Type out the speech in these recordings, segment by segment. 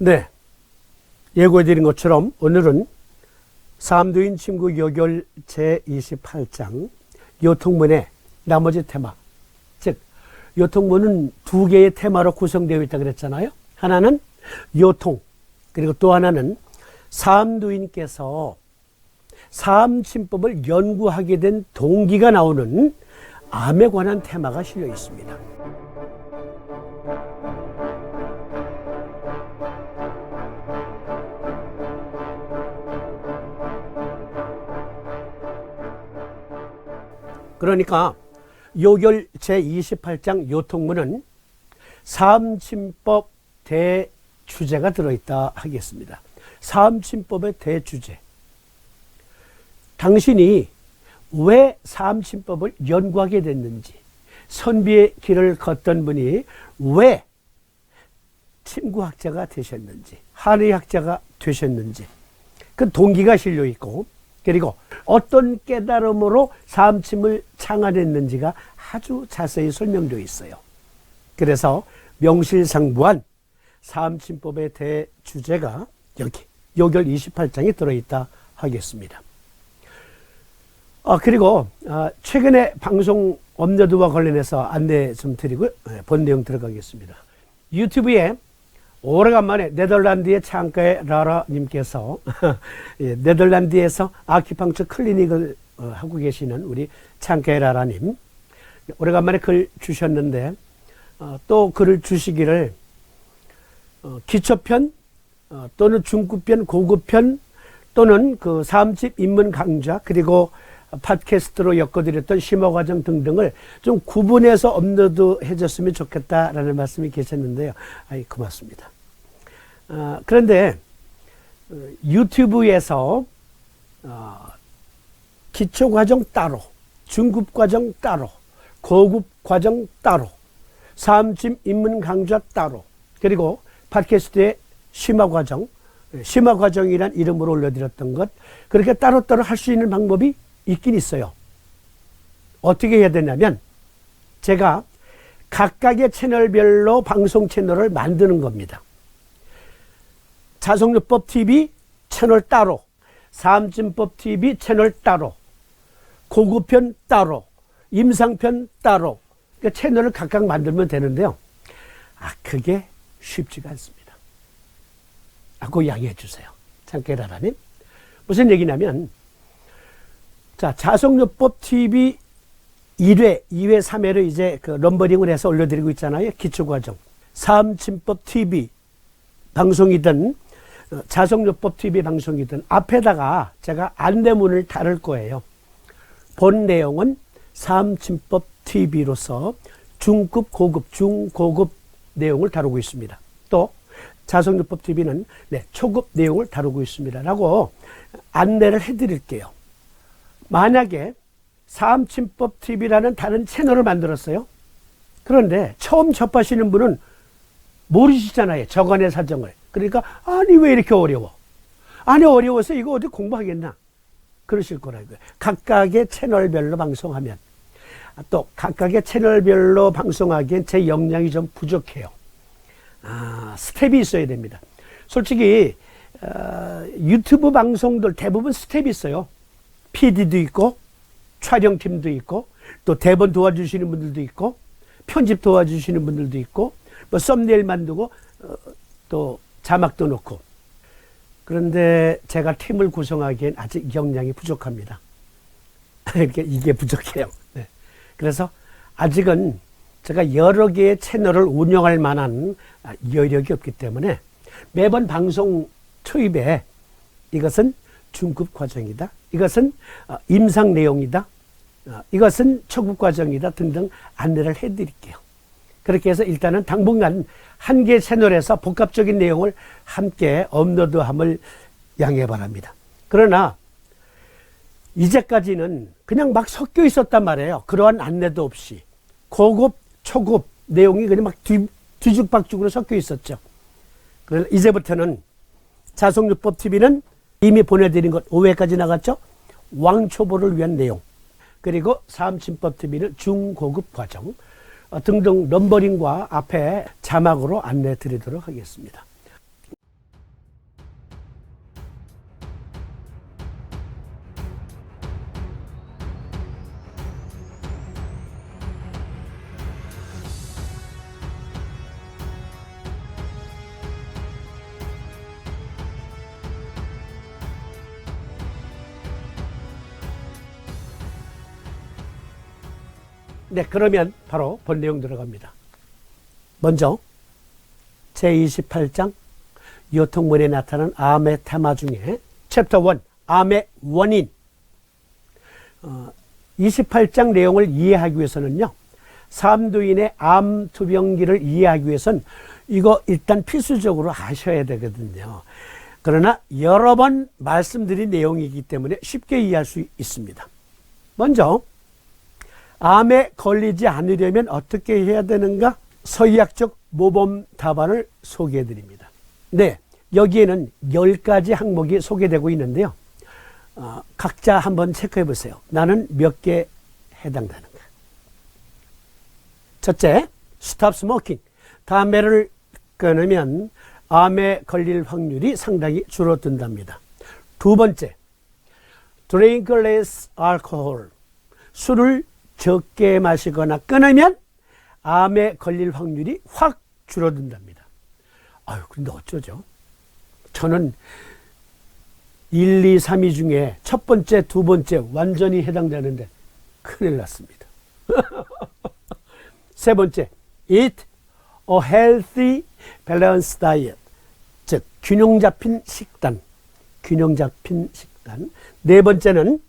네, 예고해드린 것처럼 오늘은 삼두인 침구 요결 제28장 요통문의 나머지 테마, 즉 요통문은 두 개의 테마로 구성되어 있다고 그랬잖아요. 하나는 요통, 그리고 또 하나는 삼두인께서 삼침법을 연구하게 된 동기가 나오는 암에 관한 테마가 실려 있습니다. 그러니까 요결 제28장 요통문은 삼침법 대주제가 들어있다 하겠습니다. 삼침법의 대주제. 당신이 왜 삼침법을 연구하게 됐는지, 선비의 길을 걷던 분이 왜 침구학자가 되셨는지, 한의학자가 되셨는지, 그 동기가 실려 있고, 그리고 어떤 깨달음으로 삼침을 창안했는지가 아주 자세히 설명되어 있어요. 그래서 명실상부한 삼침법의 대주제가 여기 요결 28장에 들어있다 하겠습니다. 그리고 최근에 방송 업로드와 관련해서 안내 좀 드리고 본 내용 들어가겠습니다. 유튜브에 오래간만에 네덜란드의 창가의 라라님께서 네덜란드에서 아큐펑처 클리닉을 하고 계시는 우리 창가의 라라님, 오래간만에 글 주셨는데 또 글을 주시기를 기초편 또는 중급편, 고급편 또는 그 삼집 입문 강좌, 그리고 팟캐스트로 엮어드렸던 심화과정 등등을 좀 구분해서 업로드 해줬으면 좋겠다라는 말씀이 계셨는데요. 고맙습니다. 그런데 유튜브에서 기초과정 따로, 중급과정 따로, 고급과정 따로, 삼집 입문 강좌 따로, 그리고 팟캐스트의 심화과정이란 이름으로 올려드렸던 것, 그렇게 따로따로 할 수 있는 방법이 있긴 있어요. 어떻게 해야 되냐면 제가 각각의 채널별로 방송 채널을 만드는 겁니다. 자성요법 TV 채널 따로, 삼침법 TV 채널 따로, 고급편 따로, 임상편 따로, 그러니까 채널을 각각 만들면 되는데요. 그게 쉽지가 않습니다. 그거 양해해 주세요. 창깨라라님. 무슨 얘기냐면, 자, 자성요법 TV 1회, 2회, 3회를 이제 그 럼버링을 해서 올려드리고 있잖아요. 기초과정. 삼침법 TV 방송이든, 자성요법 TV 방송이든, 앞에다가 제가 안내문을 달을 거예요. 본 내용은 삼침법 TV로서 중급, 고급, 중고급 내용을 다루고 있습니다. 또 자성요법 TV는 초급 내용을 다루고 있습니다. 라고 안내를 해드릴게요. 만약에 삼침법 TV라는 다른 채널을 만들었어요. 그런데 처음 접하시는 분은 모르시잖아요. 저간의 사정을. 그러니까 아니 왜 이렇게 어려워? 아니 어려워서 이거 어디 공부하겠나? 그러실 거라고요. 각각의 채널별로 방송하면, 또 각각의 채널별로 방송하기엔 제 역량이 좀 부족해요. 스텝이 있어야 됩니다. 솔직히 유튜브 방송들 대부분 스텝이 있어요. PD도 있고, 촬영팀도 있고, 또 대본 도와주시는 분들도 있고, 편집 도와주시는 분들도 있고, 뭐 썸네일 만들고, 또 자막도 넣고. 그런데 제가 팀을 구성하기엔 아직 역량이 부족합니다. 이게 부족해요. 네. 그래서 아직은 제가 여러 개의 채널을 운영할 만한 여력이 없기 때문에 매번 방송 초입에 이것은 중급 과정이다, 이것은 임상 내용이다, 이것은 초급 과정이다 등등 안내를 해드릴게요. 그렇게 해서 일단은 당분간 한 개 채널에서 복합적인 내용을 함께 업로드함을 양해 바랍니다. 그러나 이제까지는 그냥 막 섞여 있었단 말이에요. 그러한 안내도 없이 고급, 초급 내용이 그냥 막 뒤죽박죽으로 섞여 있었죠. 그래서 이제부터는 자성요법 TV는 이미 보내드린 것 5회까지 나갔죠. 왕초보를 위한 내용, 그리고 삼침법 TV는 중고급 과정 등등 넘버링과 앞에 자막으로 안내 드리도록 하겠습니다. 네, 그러면 바로 본 내용 들어갑니다. 먼저 제28장 요통문에 나타난 암의 테마 중에 챕터 1, 암의 원인. 28장 내용을 이해하기 위해서는요, 삼도인의 암 투병기를 이해하기 위해선 이거 일단 필수적으로 아셔야 되거든요. 그러나 여러 번 말씀드린 내용이기 때문에 쉽게 이해할 수 있습니다. 먼저 암에 걸리지 않으려면 어떻게 해야 되는가? 서의학적 모범 답안을 소개해 드립니다. 네, 여기에는 10가지 항목이 소개되고 있는데요. 각자 한번 체크해 보세요. 나는 몇 개 해당되는가? 첫째, 스탑 스모킹. 담배를 끊으면 암에 걸릴 확률이 상당히 줄어든답니다. 두 번째, drink less alcohol. 술을 적게 마시거나 끊으면 암에 걸릴 확률이 확 줄어든답니다. 아유, 근데 어쩌죠? 저는 1, 2, 3위 중에 첫 번째, 두 번째 완전히 해당되는데 큰일 났습니다. 세 번째, eat a healthy, balanced diet. 즉, 균형 잡힌 식단. 균형 잡힌 식단. 네 번째는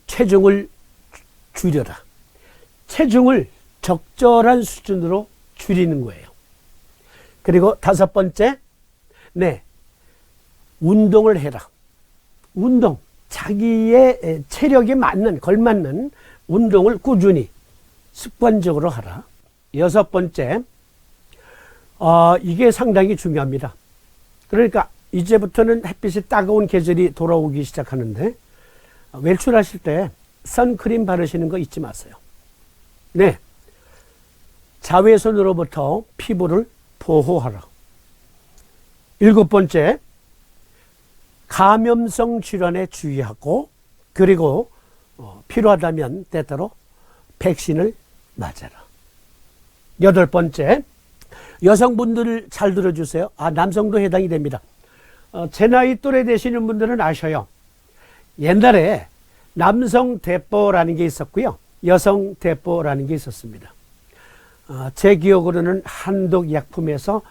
체중을 줄여라. 체중을 적절한 수준으로 줄이는 거예요. 그리고 다섯 번째, 네, 운동을 해라. 운동. 자기의 체력에 맞는, 걸맞는 운동을 꾸준히, 습관적으로 하라. 여섯 번째, 이게 상당히 중요합니다. 그러니까 이제부터는 햇빛이 따가운 계절이 돌아오기 시작하는데, 외출하실 때 선크림 바르시는 거 잊지 마세요. 네. 자외선으로부터 피부를 보호하라. 일곱 번째, 감염성 질환에 주의하고, 그리고 필요하다면 때때로 백신을 맞아라. 여덟 번째, 여성분들 잘 들어주세요. 남성도 해당이 됩니다. 제 나이 또래 되시는 분들은 아셔요. 옛날에 남성 대포라는 게 있었고요, 여성 대포라는 게 있었습니다. 제 기억으로는 한독 약품에서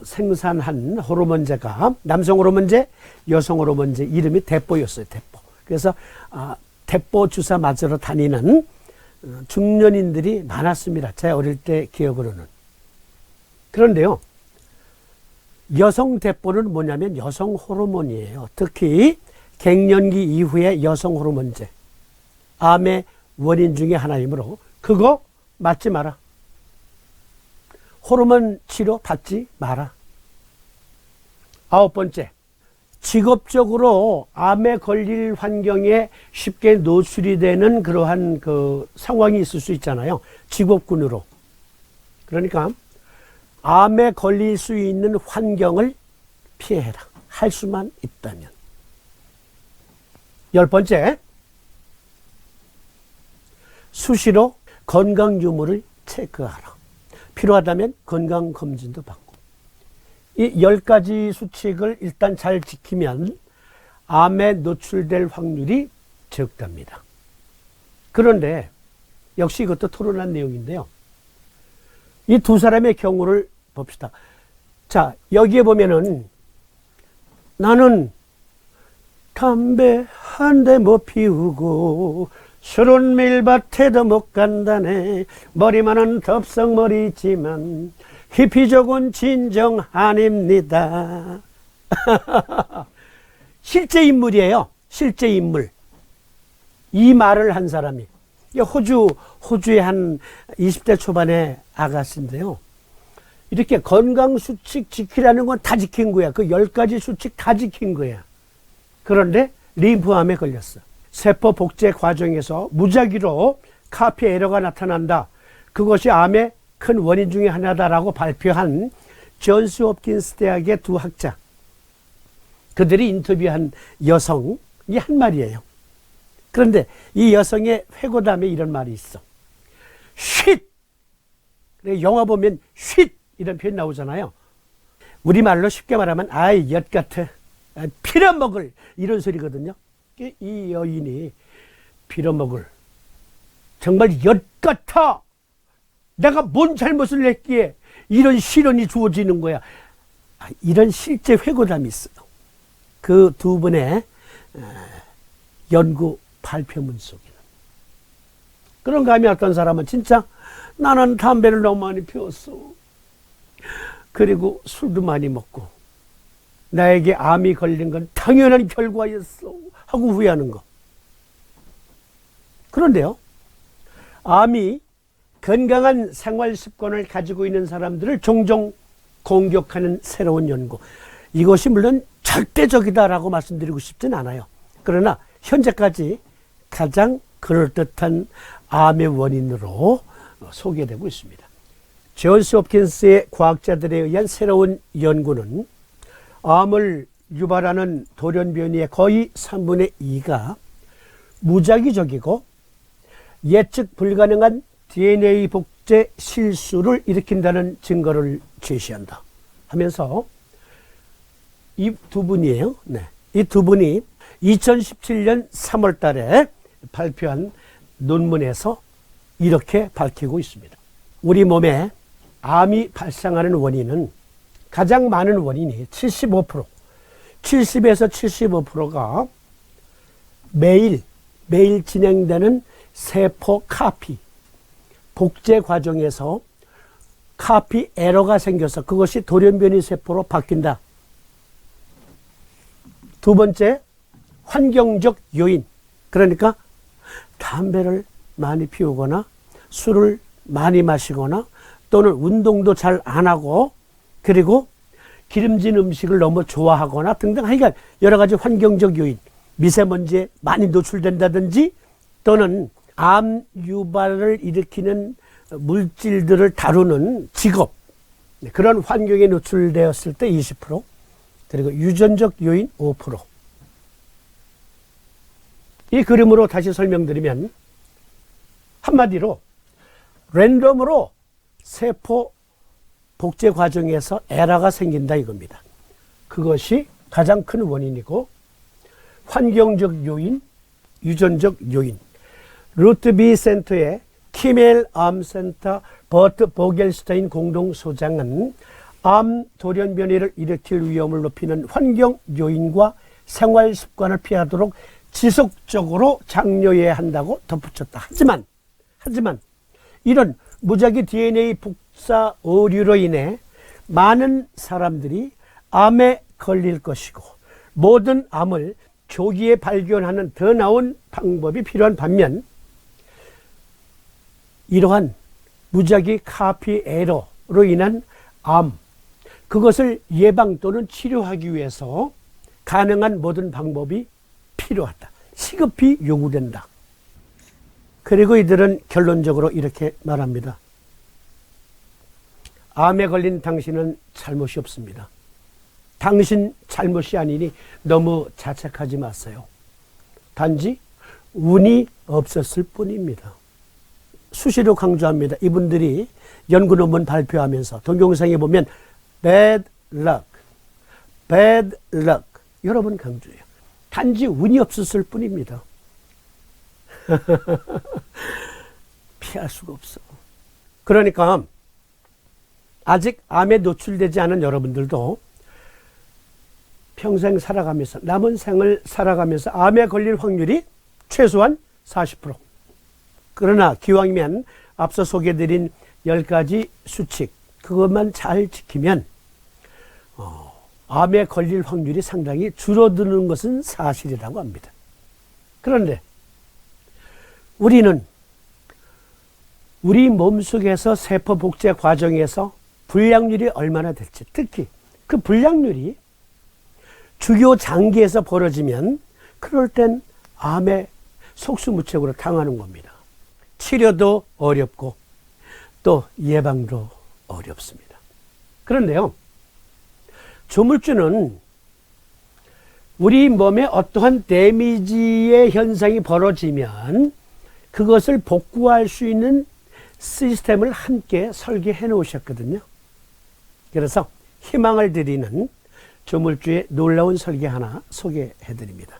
생산한 호르몬제가 남성 호르몬제, 여성 호르몬제 이름이 대포였어요. 대포. 그래서 대포 주사 맞으러 다니는 중년인들이 많았습니다. 제 어릴 때 기억으로는. 그런데요, 여성 대포는 뭐냐면 여성 호르몬이에요. 특히 갱년기 이후의 여성 호르몬제. 암의 원인 중에 하나이므로 그거 맞지 마라. 호르몬 치료 받지 마라. 아홉 번째, 직업적으로 암에 걸릴 환경에 쉽게 노출이 되는 그러한 상황이 있을 수 있잖아요. 직업군으로. 그러니까 암에 걸릴 수 있는 환경을 피해라. 할 수만 있다면. 열 번째, 수시로 건강 유무를 체크하라. 필요하다면 건강검진도 받고. 이 10가지 수칙을 일단 잘 지키면 암에 노출될 확률이 적답니다. 그런데 역시 이것도 토론한 내용인데요. 이 두 사람의 경우를 봅시다. 자, 여기에 보면은 나는 담배 한 대 못 피우고 술은 밀밭에도 못 간다네. 머리만은 덥석머리지만 히피족은 진정 아닙니다. 실제 인물이에요. 실제 인물. 이 말을 한 사람이 호주의 한 20대 초반의 아가씨인데요. 이렇게 건강수칙 지키라는 건 다 지킨 거야. 그 10가지 수칙 다 지킨 거야. 그런데 림프암에 걸렸어. 세포 복제 과정에서 무작위로 카피 에러가 나타난다. 그것이 암의 큰 원인 중에 하나다라고 발표한 존스 홉킨스 대학의 두 학자. 그들이 인터뷰한 여성이 한 말이에요. 그런데 이 여성의 회고담에 이런 말이 있어. 쉿! 영화 보면 쉿! 이런 표현 나오잖아요. 우리말로 쉽게 말하면 아이 엿 같아. 빌어먹을 이런 소리거든요. 이 여인이 빌어먹을 정말 엿 같아. 내가 뭔 잘못을 했기에 이런 시련이 주어지는 거야. 이런 실제 회고담이 있어요. 그 두 분의 연구 발표문 속에는. 그런가 하면 어떤 사람은 진짜 나는 담배를 너무 많이 피웠어. 그리고 술도 많이 먹고 나에게 암이 걸린 건 당연한 결과였어 하고 후회하는 거. 그런데요, 암이 건강한 생활 습관을 가지고 있는 사람들을 종종 공격하는 새로운 연구. 이것이 물론 절대적이다라고 말씀드리고 싶진 않아요. 그러나 현재까지 가장 그럴듯한 암의 원인으로 소개되고 있습니다. 존스 홉킨스의 과학자들에 의한 새로운 연구는 암을 유발하는 돌연변이의 거의 3분의 2가 무작위적이고 예측 불가능한 DNA 복제 실수를 일으킨다는 증거를 제시한다 하면서 이 두 분이에요. 네. 이 두 분이 2017년 3월 달에 발표한 논문에서 이렇게 밝히고 있습니다. 우리 몸에 암이 발생하는 원인은 가장 많은 원인이 70에서 75%가 매일 진행되는 세포 카피, 복제 과정에서 카피 에러가 생겨서 그것이 돌연변이 세포로 바뀐다. 두 번째, 환경적 요인. 그러니까 담배를 많이 피우거나 술을 많이 마시거나 또는 운동도 잘 안 하고 그리고 기름진 음식을 너무 좋아하거나 등등 하여간 여러 가지 환경적 요인, 미세먼지에 많이 노출된다든지 또는 암 유발을 일으키는 물질들을 다루는 직업, 그런 환경에 노출되었을 때 20%, 그리고 유전적 요인 5%. 이 그림으로 다시 설명드리면 한마디로 랜덤으로 세포 복제 과정에서 에러가 생긴다 이겁니다. 그것이 가장 큰 원인이고 환경적 요인, 유전적 요인. 루트비 센터의 키멜 암센터 버트 보겔스타인 공동소장은 암 돌연변이를 일으킬 위험을 높이는 환경 요인과 생활 습관을 피하도록 지속적으로 장려해야 한다고 덧붙였다. 하지만 이런 무작위 DNA 복사 오류로 인해 많은 사람들이 암에 걸릴 것이고 모든 암을 조기에 발견하는 더 나은 방법이 필요한 반면 이러한 무작위 카피 에러로 인한 암, 그것을 예방 또는 치료하기 위해서 가능한 모든 방법이 필요하다. 시급히 요구된다. 그리고 이들은 결론적으로 이렇게 말합니다. 암에 걸린 당신은 잘못이 없습니다. 당신 잘못이 아니니 너무 자책하지 마세요. 단지 운이 없었을 뿐입니다. 수시로 강조합니다. 이분들이 연구 논문 발표하면서 동영상에 보면 bad luck, bad luck 여러 번 강조해요. 단지 운이 없었을 뿐입니다. 피할 수가 없어. 그러니까 아직 암에 노출되지 않은 여러분들도 평생 살아가면서 남은 생을 살아가면서 암에 걸릴 확률이 최소한 40%. 그러나 기왕이면 앞서 소개드린 10가지 수칙 그것만 잘 지키면 암에 걸릴 확률이 상당히 줄어드는 것은 사실이라고 합니다. 그런데 우리는 우리 몸속에서 세포 복제 과정에서 불량률이 얼마나 될지, 특히 그 불량률이 주요 장기에서 벌어지면 그럴 땐 암에 속수무책으로 당하는 겁니다. 치료도 어렵고 또 예방도 어렵습니다. 그런데요, 조물주는 우리 몸에 어떠한 데미지의 현상이 벌어지면 그것을 복구할 수 있는 시스템을 함께 설계해 놓으셨거든요. 그래서 희망을 드리는 조물주의 놀라운 설계 하나 소개해 드립니다.